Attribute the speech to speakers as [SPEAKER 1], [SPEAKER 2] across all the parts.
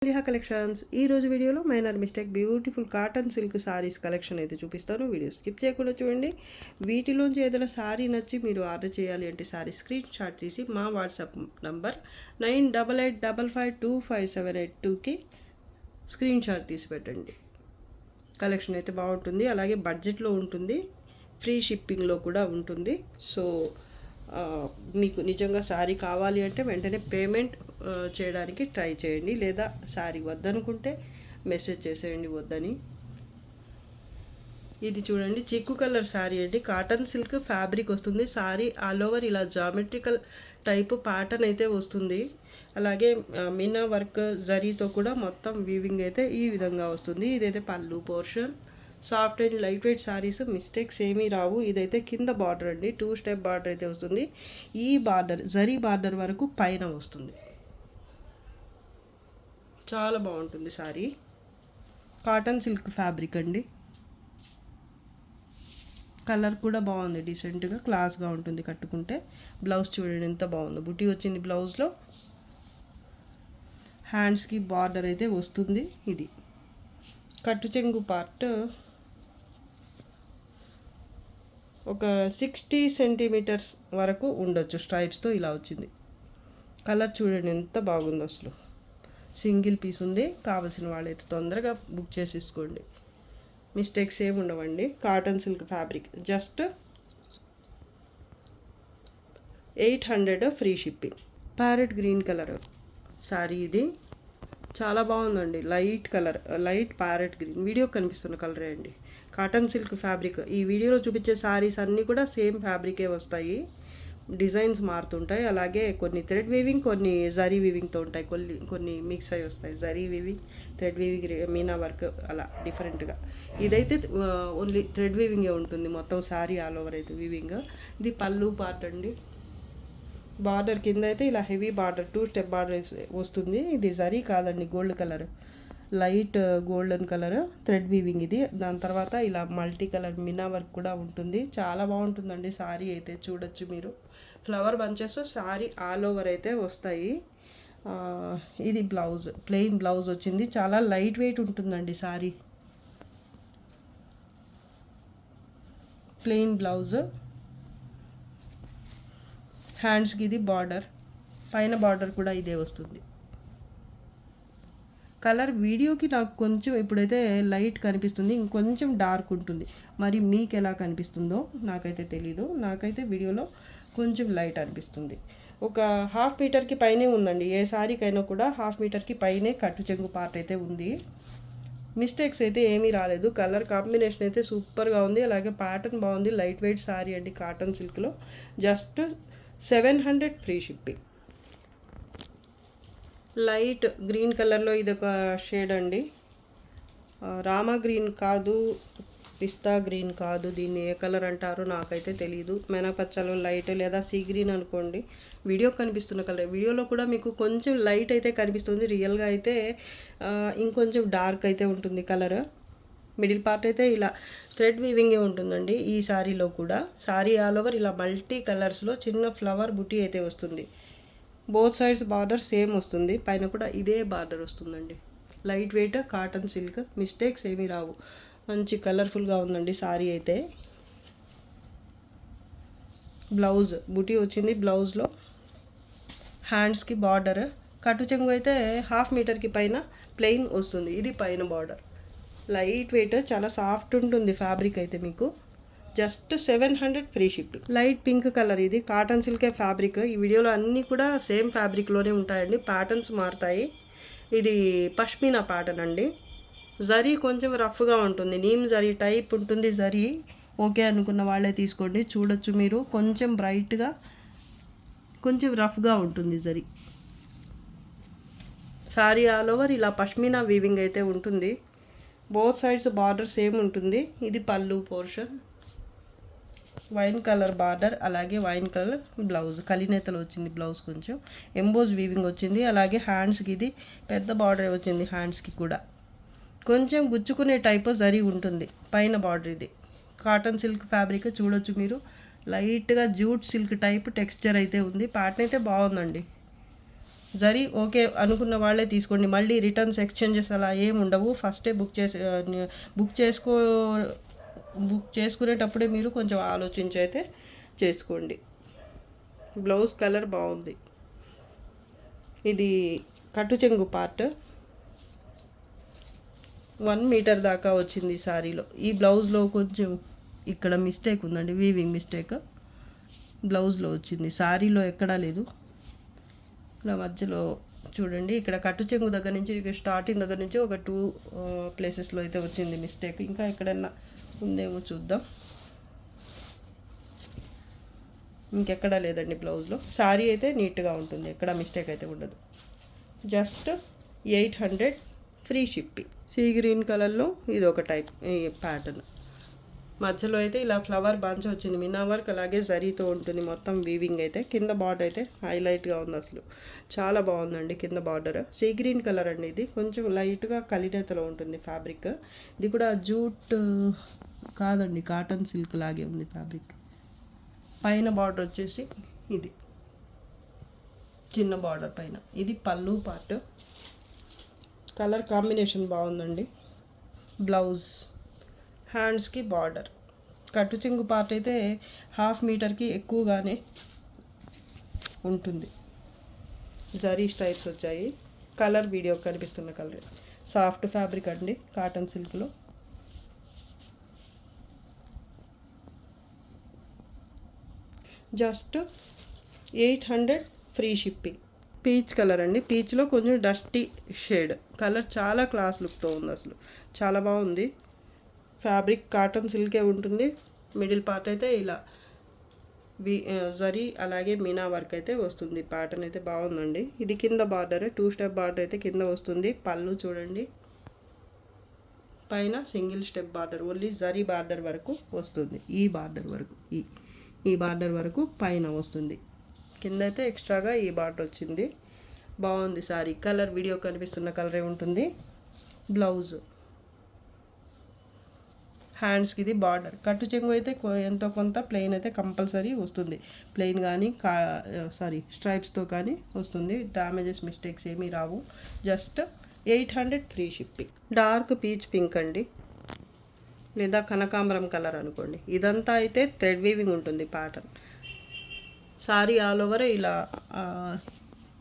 [SPEAKER 1] లిహా collections ఈ రోజు వీడియోలో minor mistake beautiful cotton silk saris collection అయితే చూపిస్తాను. వీడియో స్కిప్ చేయకుండా చూడండి. వీటిలోంచి ఏదైనా సారీ నచ్చి మీరు ఆర్డర్ చేయాలి అంటే సారీ స్క్రీన్ షాట్ తీసి మా వాట్సాప్ నంబర్ 9885525782కి స్క్రీన్ షాట్ తీసి పెట్టండి. కలెక్షన్ అయితే బాగుంటుంది, అలాగే బడ్జెట్లో ఉంటుంది, ఫ్రీ షిప్పింగ్లో కూడా ఉంటుంది. సో మీకు నిజంగా శారీ కావాలి అంటే వెంటనే పేమెంట్ చేయడానికి ట్రై చేయండి, లేదా శారీ వద్దనుకుంటే మెసేజ్ చేసేయండి వద్దని. ఇది చూడండి, చిక్కు కలర్ శారీ అండి, కాటన్ సిల్క్ ఫ్యాబ్రిక్ వస్తుంది. శారీ ఆల్ ఓవర్ ఇలా జామెట్రికల్ టైప్ ప్యాటర్న్ అయితే వస్తుంది. అలాగే మీనా వర్క్ జరీతో కూడా మొత్తం వీవింగ్ అయితే ఈ విధంగా వస్తుంది. ఇదైతే పళ్ళు portion. Soft and light weight saris, mistakes ఏమీ రావు. ఇదైతే కింద బార్డర్ అండి, 2 స్టెప్ బార్డర్ అయితే వస్తుంది. ఈ బార్డర్ జరీ బార్డర్ వరకు పైన వస్తుంది. చాలా బాగుంటుంది శారీ. కాటన్ సిల్క్ ఫ్యాబ్రిక్ అండి. కలర్ కూడా బాగుంది, డీసెంట్గా క్లాస్గా ఉంటుంది కట్టుకుంటే. బ్లౌజ్ చూడండి ఎంత బాగుందో, బుటీ వచ్చింది బ్లౌజ్లో. హ్యాండ్స్కి బార్డర్ అయితే వస్తుంది. ఇది కట్టు చెంగు పార్ట్ ఒక 60 సెంటీమీటర్స్ వరకు ఉండొచ్చు. స్ట్రైప్స్తో ఇలా వచ్చింది. కలర్ చూడండి ఎంత బాగుందో, అసలు సింగిల్ పీస్ ఉంది. కావాల్సిన వాళ్ళైతే తొందరగా బుక్ చేసేసుకోండి, మిస్టేక్స్ ఏమి ఉండవండి. Cotton silk fabric, just 800 free shipping. Parrot green colour sari ఇది, చాలా బాగుందండి. Light colour, light parrot green, video కనిపిస్తున్న కలరే అండి. Cotton silk fabric. ఈ వీడియోలో చూపించే శారీస్ అన్నీ కూడా సేమ్ ఫ్యాబ్రికే వస్తాయి, డిజైన్స్ మారుతుంటాయి. అలాగే కొన్ని థ్రెడ్ వీవింగ్, కొన్ని జరీ వీవింగ్తో ఉంటాయి, కొన్ని మిక్స్ అయి వస్తాయి. Zari weaving, thread weaving, Meena work, అలా డిఫరెంట్గా. ఇదైతే ఓన్లీ థ్రెడ్ వీవింగే ఉంటుంది మొత్తం శారీ ఆల్ ఓవర్ అయితే వీవింగ్. ఇది పళ్ళు పార్ట్ అండి. బార్డర్ కింద అయితే ఇలా హెవీ బార్డర్, 2 స్టెప్ బార్డర్ వస్తుంది. ఇది జరీ కాదండి, gold colour, light golden colour thread weaving ఇది. దాని తర్వాత ఇలా మల్టీ కలర్ మీనా వర్క్ కూడా ఉంటుంది. చాలా బాగుంటుందండి శారీ అయితే, చూడొచ్చు మీరు. Flower bunches sari all over అయితే వస్తాయి. ఇది బ్లౌజ్, ప్లెయిన్ బ్లౌజ్ వచ్చింది. చాలా లైట్ వెయిట్ ఉంటుందండి శారీ. ప్లెయిన్ బ్లౌజ్, హ్యాండ్స్కి ఇది బార్డర్, పైన బార్డర్ కూడా ఇదే వస్తుంది. కలర్ వీడియోకి నాకు కొంచెం ఇప్పుడైతే లైట్ కనిపిస్తుంది, ఇంకొంచెం డార్క్ ఉంటుంది. మరి మీకు ఎలా కనిపిస్తుందో నాకైతే తెలీదు. నాకైతే వీడియోలో కొంచెం లైట్ అనిపిస్తుంది. ఒక 1/2 మీటర్కి పైనే ఉందండి. ఏ శారీకైనా కూడా 1/2 మీటర్కి పైనే కట్టు చెంగు పార్ట్ అయితే ఉంది. మిస్టేక్స్ అయితే ఏమీ రాలేదు. కలర్ కాంబినేషన్ అయితే సూపర్గా ఉంది. అలాగే ప్యాటర్న్ బాగుంది. లైట్ వెయిట్ శారీ అండి, కాటన్ సిల్క్లో. Just 700 free shipping. Light green కలర్లో ఇది ఒక షేడ్ అండి. రామా గ్రీన్ కాదు, పిస్తా గ్రీన్ కాదు, దీన్ని ఏ కలర్ అంటారో నాకైతే తెలియదు. మెనపచ్చలో లైట్ లేదా సీ గ్రీన్ అనుకోండి. వీడియో కనిపిస్తున్న కలర్, వీడియోలో కూడా మీకు కొంచెం లైట్ అయితే కనిపిస్తుంది, రియల్గా అయితే ఇంకొంచెం డార్క్ అయితే ఉంటుంది కలర్. మిడిల్ పార్ట్ అయితే ఇలా థ్రెడ్ వీవింగే ఉంటుందండి ఈ శారీలో కూడా. శారీ ఆల్ ఓవర్ ఇలా మల్టీ కలర్స్లో చిన్న ఫ్లవర్ బుటీ అయితే వస్తుంది. బోత్ సైడ్స్ బార్డర్ సేమ్ వస్తుంది, పైన కూడా ఇదే బార్డర్ వస్తుందండి. Light weight cotton silk, mistakes ఏమీ రావు. మంచి కలర్ఫుల్గా ఉందండి శారీ అయితే. బ్లౌజ్ బుటీ వచ్చింది బ్లౌజ్లో. హ్యాండ్స్కి బార్డర్, కట్టు చెంగు అయితే 1/2 మీటర్కి పైన ప్లెయిన్ వస్తుంది. ఇది పైన బార్డర్. లైట్ వెయిట్, చాలా సాఫ్ట్ ఉంటుంది ఫ్యాబ్రిక్ అయితే మీకు. Just 700 free shipping. Light pink colour, ఇది కాటన్ సిల్కే ఫ్యాబ్రిక్. ఈ వీడియోలో అన్నీ కూడా సేమ్ ఫ్యాబ్రిక్లోనే ఉంటాయండి, ప్యాటర్న్స్ మారుతాయి. ఇది పష్మీనా ప్యాటర్న్ అండి. జరీ కొంచెం రఫ్గా ఉంటుంది, నీమ్ జరీ టైప్ ఉంటుంది. జరీ ఓకే అనుకున్న వాళ్ళే తీసుకోండి. చూడొచ్చు మీరు, కొంచెం బ్రైట్గా, కొంచెం రఫ్గా ఉంటుంది జరీ. సారీ ఆల్ ఓవర్ ఇలా పష్మీనా వీవింగ్ అయితే ఉంటుంది. బోత్ సైడ్స్ బార్డర్ సేమ్ ఉంటుంది. ఇది పళ్ళు పోర్షన్, వైన్ కలర్ బార్డర్, అలాగే వైన్ కలర్ బ్లౌజ్. కలినేతలు వచ్చింది బ్లౌజ్, కొంచెం ఎంబోజ్ వీవింగ్ వచ్చింది. అలాగే హ్యాండ్స్కి ఇది పెద్ద బార్డర్ వచ్చింది. హ్యాండ్స్కి కూడా కొంచెం గుచ్చుకునే టైప్ జరీ ఉంటుంది పైన బార్డర్. ఇది కాటన్ సిల్క్ ఫ్యాబ్రిక్, చూడొచ్చు మీరు. లైట్గా జూట్ సిల్క్ టైప్ టెక్స్చర్ అయితే ఉంది. ప్యాటర్న్ అయితే బాగుందండి. జరీ ఓకే అనుకున్న వాళ్ళే తీసుకోండి. మళ్ళీ రిటర్న్స్ ఎక్స్చేంజెస్ అలా ఏమి ఉండవు. ఫస్టే బుక్ చేసుకో బుక్ చేసుకునేటప్పుడే మీరు కొంచెం ఆలోచించి అయితే చేసుకోండి. బ్లౌజ్ కలర్ బాగుంది. ఇది కట్టు చెంగు పార్ట్ 1 మీటర్ దాకా వచ్చింది శారీలో. ఈ బ్లౌజ్లో కొంచెం ఇక్కడ మిస్టేక్ ఉందండి, వీవింగ్ మిస్టేక్ బ్లౌజ్లో వచ్చింది, శారీలో ఎక్కడా లేదు. ఇలా మధ్యలో చూడండి, ఇక్కడ కట్టు చెంగు దగ్గర నుంచి స్టార్టింగ్ దగ్గర నుంచి ఒక 2 ప్లేసెస్లో అయితే వచ్చింది మిస్టేక్. ఇంకా ఎక్కడన్నా ఉందేమో చూద్దాం. ఇంకెక్కడా లేదండి బ్లౌజ్లో. శారీ అయితే నీట్గా ఉంటుంది, ఎక్కడ మిస్టేక్ అయితే ఉండదు. Just 800 free shipping. Sea green కలర్లో ఇది ఒక టైప్ ఈ ప్యాటర్న్. మధ్యలో అయితే ఇలా ఫ్లవర్ బంచ్ వచ్చింది, మినా వర్క్, అలాగే జరీతో ఉంటుంది మొత్తం వీవింగ్ అయితే. కింద బార్డర్ అయితే హైలైట్గా ఉంది, అసలు చాలా బాగుందండి. కింద బార్డర్ సీ గ్రీన్ కలర్ అండి, ఇది కొంచెం లైట్గా కలినేతలో ఉంటుంది ఫ్యాబ్రిక్. ఇది కూడా జూట్ కాదండి, కాటన్ సిల్క్ లాగే ఉంది ఫ్యాబ్రిక్. పైన బార్డర్ వచ్చేసి ఇది చిన్న బార్డర్ పైన. ఇది పళ్ళు పార్ట్. కలర్ కాంబినేషన్ బాగుందండి. బ్లౌజ్, హ్యాండ్స్కి బార్డర్. కట్టు చెంగు పార్ట్ అయితే 1/2 మీటర్కి ఎక్కువగానే ఉంటుంది. జరీ స్ట్రైప్స్ వచ్చాయి. కలర్ వీడియో కనిపిస్తున్న కలర్. సాఫ్ట్ ఫ్యాబ్రిక్ అండి, కాటన్ సిల్క్లో. Just 800 free shipping. Peach colour అండి, పీచ్లో కొంచెం డస్టీ షేడ్. కలర్ చాలా క్లాస్ లుక్తో ఉంది, అసలు చాలా బాగుంది. ఫ్యాబ్రిక్ కాటన్ సిల్కే ఉంటుంది. మిడిల్ పార్ట్ అయితే ఇలా జరీ అలాగే మీనా వర్క్ అయితే వస్తుంది. ప్యాటర్న్ అయితే బాగుందండి. ఇది కింద బార్డర్, 2 స్టెప్ బార్డర్ అయితే కింద వస్తుంది. పళ్ళు చూడండి, పైన single step border, only zari border వరకు వస్తుంది. ఈ బార్డర్ వరకు, ఈ బార్డర్ వరకు పైన వస్తుంది. కింద అయితే ఎక్స్ట్రాగా ఈ బార్డర్ వచ్చింది. బాగుంది సారీ. కలర్ వీడియో కనిపిస్తున్న కలరే ఉంటుంది. బ్లౌజ్, హ్యాండ్స్కి ఇది బార్డర్. కట్టు చెంగు అయితే ఎంతో కొంత ప్లెయిన్ అయితే కంపల్సరీ వస్తుంది. ప్లెయిన్ కానీ స్ట్రైప్స్తో కానీ వస్తుంది. డ్యామేజెస్ మిస్టేక్స్ ఏమీ రావు. Just 800 free shipping. Dark peach pink అండి, లేదా కనకాంబరం కలర్ అనుకోండి. ఇదంతా అయితే థ్రెడ్ వీవింగ్ ఉంటుంది ప్యాటర్న్. సారీ ఆల్ ఓవర్ ఇలా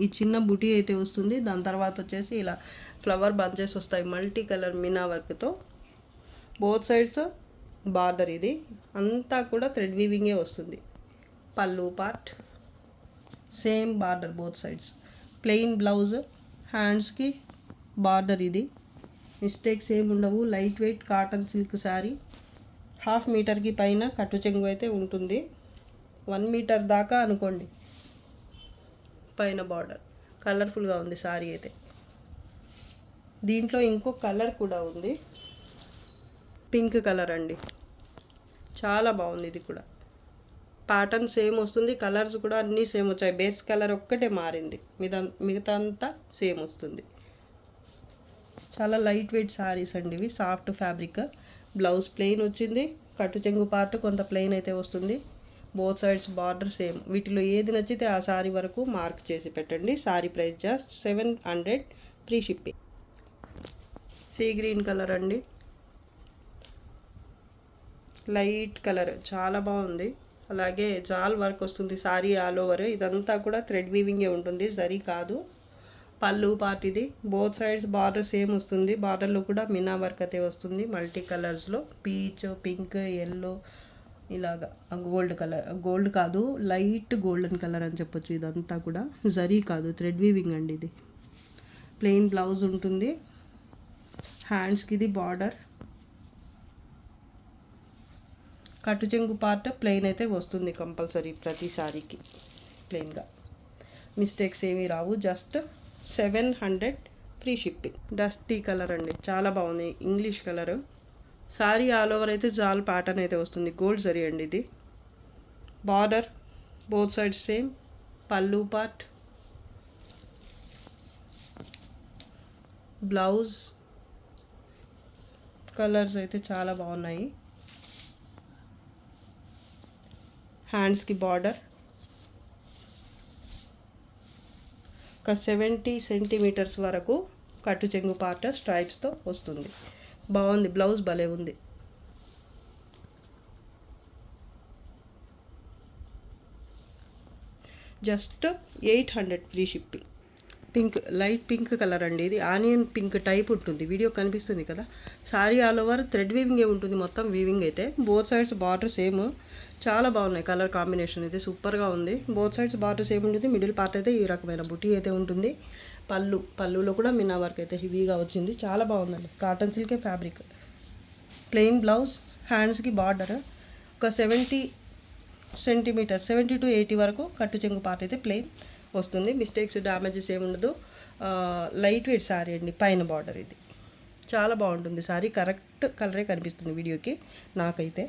[SPEAKER 1] ఈ చిన్న బుటీ అయితే వస్తుంది. దాని తర్వాత వచ్చేసి ఇలా ఫ్లవర్ బంచెస్ వస్తాయి మల్టీ కలర్ మీనా వర్క్తో. Both sides border. ఇది అంతా కూడా థ్రెడ్ వీవింగే వస్తుంది. పళ్ళు part same border both sides. Plain blouse, హ్యాండ్స్కి బార్డర్. ఇది మిస్టేక్స్ ఏమి ఉండవు. Light weight cotton silk sari. 1/2 మీటర్కి పైన కట్టు చెంగు అయితే ఉంటుంది. 1 మీటర్ దాకా అనుకోండి పైన బార్డర్. కలర్ఫుల్గా ఉంది శారీ అయితే. దీంట్లో ఇంకో కలర్ కూడా ఉంది, పింక్ కలర్ అండి. చాలా బాగుంది. ఇది కూడా ప్యాటర్న్ సేమ్ వస్తుంది. కలర్స్ కూడా అన్నీ సేమ్ వచ్చాయి. బేస్ కలర్ ఒక్కటే మారింది, మిగతా అంతా సేమ్ వస్తుంది. చాలా లైట్ వెయిట్ శారీస్ అండి ఇవి. Soft fabric. బ్లౌజ్ ప్లెయిన్ వచ్చింది. కట్టు చెంగు పార్ట్ కొంత ప్లెయిన్ అయితే వస్తుంది. Both sides border same. వీటిలో ఏది నచ్చితే ఆ శారీ వరకు మార్క్ చేసి పెట్టండి. Sari price just 700 free shipping. Sea green colour అండి, లైట్ కలర్, చాలా బాగుంది. అలాగే జాల్ వర్క్ వస్తుంది శారీ ఆల్ ఓవర్. ఇదంతా కూడా థ్రెడ్ వీవింగే ఉంటుంది, జరీ కాదు. పళ్ళు పార్ట్ ఇది. బోత్ సైడ్స్ బార్డర్ సేమ్ వస్తుంది. బార్డర్లో కూడా మీనా వర్క్ అయితే వస్తుంది మల్టీ కలర్స్లో. పీచ్, పింక్, ఎల్లో, ఇలాగా గోల్డ్ కలర్. గోల్డ్ కాదు, లైట్ గోల్డెన్ కలర్ అని చెప్పొచ్చు. ఇదంతా కూడా జరీ కాదు, థ్రెడ్ వీవింగ్ అండి ఇది. ప్లెయిన్ బ్లౌజ్ ఉంటుంది. హ్యాండ్స్కి ఇది బార్డర్. కట్టు చెంగు పార్ట్ ప్లెయిన్ అయితే వస్తుంది కంపల్సరీ ప్రతి సారీకి. ప్లెయిన్గా మిస్టేక్స్ ఏమీ రావు. Just 700 free shipping. Dusty colour అండి, చాలా బాగుంది. English colour. Sari all over అయితే జాల్ ప్యాటర్న్ అయితే వస్తుంది. గోల్డ్ జరీ అండి ఇది. Border both sides same. పళ్ళు పార్ట్, బ్లౌజ్. కలర్స్ అయితే చాలా బాగున్నాయి. హ్యాండ్స్కి బార్డర్. ఒక 70 సెంటీమీటర్స్ వరకు కట్టు చెంగు పార్ట్ స్ట్రైప్స్తో వస్తుంది. బాగుంది, బ్లౌజ్ భలే ఉంది. Just 800 free shipping. Pink, light pink colour అండి. ఇది ఆనియన్ పింక్ టైప్ ఉంటుంది, వీడియో కనిపిస్తుంది కదా. సారీ ఆల్ ఓవర్ థ్రెడ్ వీవింగే ఉంటుంది, మొత్తం వీవింగ్ అయితే. బోత్ సైడ్స్ బార్డర్ సేమ్, చాలా బాగున్నాయి. కలర్ కాంబినేషన్ అయితే సూపర్గా ఉంది. బోత్ సైడ్స్ బార్డర్ సేమ్ ఉంటుంది. మిడిల్ పార్ట్ అయితే ఈ రకమైన బుటీ అయితే ఉంటుంది. పళ్ళులో కూడా మిన్నా వర్క్ అయితే హెవీగా వచ్చింది, చాలా బాగుందండి. కాటన్ సిల్కే ఫ్యాబ్రిక్. ప్లెయిన్ బ్లౌజ్, హ్యాండ్స్కి బార్డర్ ఒక 70 సెంటీమీటర్, 70 to 80 వరకు కట్టు చెంగు పార్ట్ అయితే ప్లెయిన్ వస్తుంది. మిస్టేక్స్, డ్యామేజెస్ ఏమి ఉండదు. లైట్ వెయిట్ శారీ అండి. పైన బార్డర్ ఇది చాలా బాగుంటుంది. శారీ కరెక్ట్ కలరే కనిపిస్తుంది వీడియోకి నాకైతే.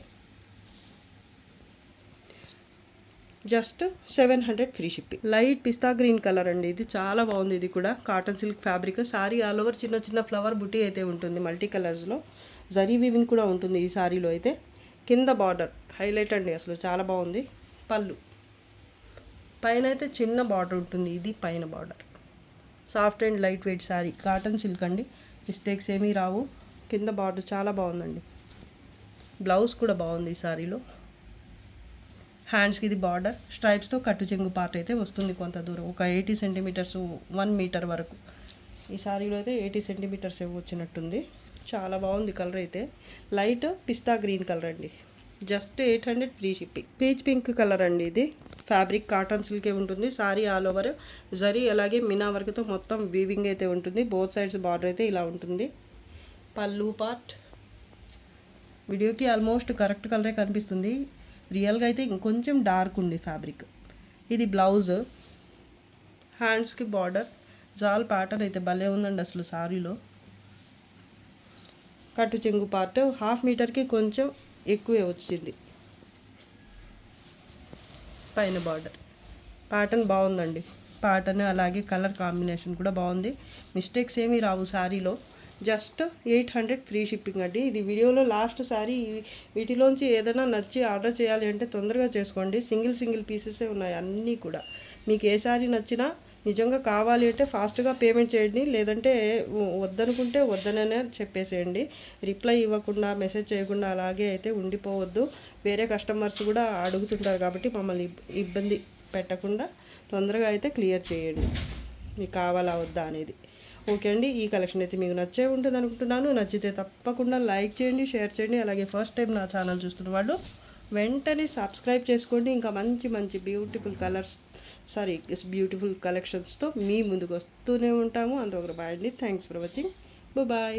[SPEAKER 1] Just 700 free shipping. లైట్ పిస్తా గ్రీన్ కలర్ అండి. ఇది చాలా బాగుంది. ఇది కూడా cotton silk fabric. Sari all over చిన్న చిన్న ఫ్లవర్ బుటీ అయితే ఉంటుంది, మల్టీ కలర్స్లో. జరీ వీవింగ్ కూడా ఉంటుంది ఈ శారీలో అయితే. కింద బార్డర్ హైలైట్ అండి, అసలు చాలా బాగుంది. పళ్ళు పైన అయితే చిన్న బార్డర్ ఉంటుంది, ఇది పైన border. Soft and light weight sari, cotton silk అండి. మిస్టేక్స్ ఏమీ రావు. కింద బార్డర్ చాలా బాగుందండి. బ్లౌజ్ కూడా బాగుంది ఈ శారీలో. హ్యాండ్స్కి ఇది బార్డర్ స్ట్రైప్స్తో కట్టు చెంగు పార్ట్ అయితే వస్తుంది కొంత దూరం, ఒక 80 సెంటీమీటర్స్, 1 మీటర్ వరకు. ఈ శారీలో అయితే 80 సెంటీమీటర్స్ వచ్చినట్టుంది. చాలా బాగుంది కలర్ అయితే. లైట్ పిస్తా గ్రీన్ కలర్ అండి. Just 800 free shipping. Peach pink colour అండి. ఇది ఫ్యాబ్రిక్ కాటన్ సిల్కే ఉంటుంది. సారీ ఆల్ ఓవర్ జరీ అలాగే మినా వర్క్తో మొత్తం వీవింగ్ అయితే ఉంటుంది. బోత్ సైడ్స్ బార్డర్ అయితే ఇలా ఉంటుంది. పళ్ళు పార్ట్ వీడియోకి ఆల్మోస్ట్ కరెక్ట్ కలరే కనిపిస్తుంది, రియల్గా అయితే ఇంకొంచెం డార్క్ ఉంది ఫ్యాబ్రిక్. ఇది బ్లౌజ్, హ్యాండ్స్కి బార్డర్, జాల్ ప్యాటర్న్ అయితే భలే ఉందండి అసలు సారీలో. కట్టు చెంగు పార్ట్ 1/2 మీటర్కి కొంచెం ఎక్కువే వచ్చింది. పైన బార్డర్ ప్యాటర్న్ బాగుందండి. ప్యాటర్న్ అలాగే కలర్ కాంబినేషన్ కూడా బాగుంది. మిస్టేక్స్ ఏమీ రావు శారీలో. జస్ట్ 800 ఫ్రీ షిప్పింగ్ అండి. ఇది వీడియోలో లాస్ట్ శారీ. వీటిలోంచి ఏదైనా నచ్చి ఆర్డర్ చేయాలి అంటే తొందరగా చేసుకోండి. సింగిల్ పీసెసే ఉన్నాయి అన్నీ కూడా. మీకు ఏ శారీ నచ్చినా నిజంగా కావాలి అంటే ఫాస్ట్గా పేమెంట్ చేయండి, లేదంటే వద్దనుకుంటే వద్దననే చెప్పేసేయండి. రిప్లై ఇవ్వకుండా, మెసేజ్ చేయకుండా అలాగే అయితే ఉండిపోవద్దు. వేరే కస్టమర్స్ కూడా అడుగుతుంటారు కాబట్టి మమ్మల్ని ఇబ్బంది పెట్టకుండా తొందరగా అయితే క్లియర్ చేయండి, మీకు కావాలా వద్దా అనేది. ఓకే అండి, ఈ కలెక్షన్ అయితే మీకు నచ్చే ఉంటుంది అనుకుంటున్నాను. నచ్చితే తప్పకుండా లైక్ చేయండి, షేర్ చేయండి. అలాగే ఫస్ట్ టైం నా ఛానల్ చూస్తున్న వాళ్ళు వెంటనే సబ్స్క్రైబ్ చేసుకోండి. ఇంకా మంచి బ్యూటిఫుల్ బ్యూటిఫుల్ కలెక్షన్స్తో మీ ముందుకు వస్తూనే ఉంటాము. అంతొకరు బాయ్ అండి. Thanks for watching. బాయ్.